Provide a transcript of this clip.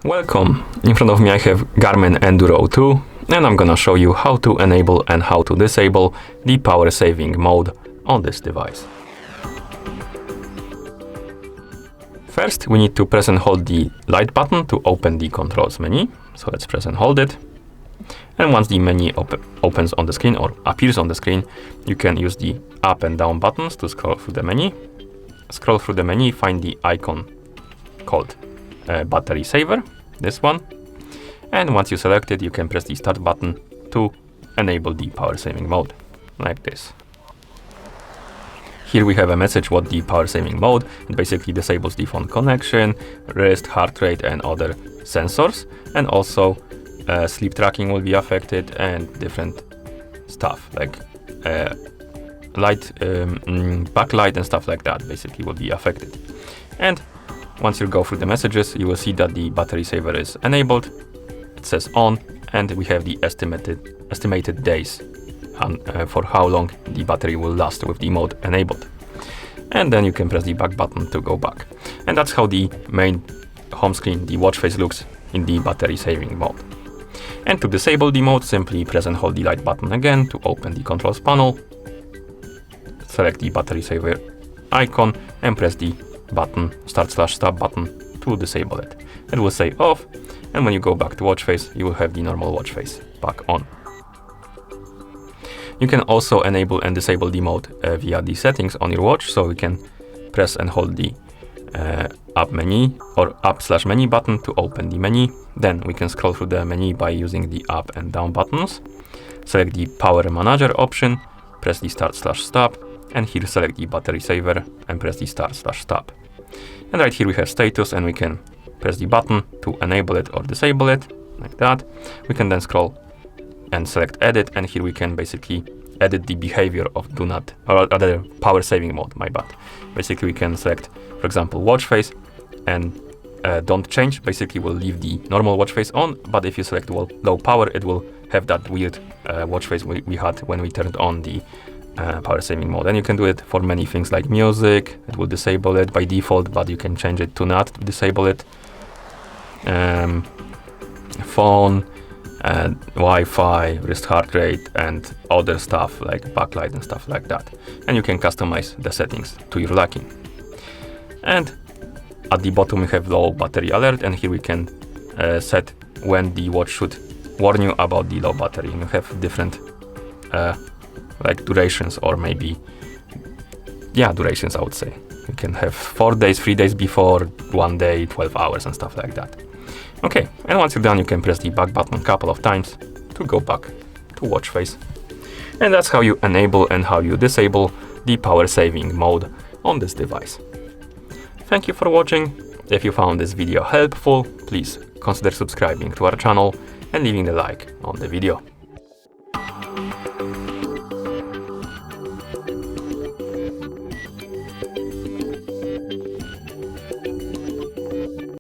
Welcome! In front of me I have Garmin Enduro 2 and I'm gonna show you how to enable and how to disable the power saving mode on this device. First we need to press and hold the light button to open the controls menu. So let's press and hold it. And once the menu opens on the screen or appears on the screen, you can use the up and down buttons to scroll through the menu. Scroll through the menu, find the icon called battery saver, this one. And once you select it, you can press the start button to enable the power saving mode, like this. Here we have a message what the power saving mode. It basically disables the phone connection, wrist, heart rate and other sensors. And also sleep tracking will be affected and different stuff like backlight and stuff like that basically will be affected. And once you go through the messages, you will see that the battery saver is enabled. It says on, and we have the estimated days for how long the battery will last with the mode enabled. And then you can press the back button to go back. And that's how the main home screen, the watch face, looks in the battery saving mode. And to disable the mode, simply press and hold the light button again to open the controls panel. Select the battery saver icon and press the button start/stop button to disable it. It will say off, and when you go back to watch face, you will have the normal watch face back on. You can also enable and disable the mode via the settings on your watch, so we can press and hold the up menu or up/menu button to open the menu. Then we can scroll through the menu by using the up and down buttons. Select the power manager option, press the start/stop, and here select the battery saver and press the start/stop. And right here we have status, and we can press the button to enable it or disable it, like that. We can then scroll and select edit, and here we can basically edit the behavior of do not, or other power saving mode, my bad. Basically we can select, for example, watch face and don't change. Basically we'll leave the normal watch face on, but if you select low power, it will have that weird watch face we had when we turned on the power saving mode. And you can do it for many things like music. It will disable it by default, but you can change it to not disable it. Phone and Wi-Fi, wrist heart rate and other stuff like backlight and stuff like that. And you can customize the settings to your liking. And at the bottom we have low battery alert, and here we can set when the watch should warn you about the low battery. And you have different like durations, or maybe durations, I would say. You can have 4 days, 3 days before, 1 day, 12 hours and stuff like that. Okay, and once you're done, you can press the back button a couple of times to go back to watch face. And that's how you enable and how you disable the power saving mode on this device. Thank you for watching. If you found this video helpful, please consider subscribing to our channel and leaving a like on the video.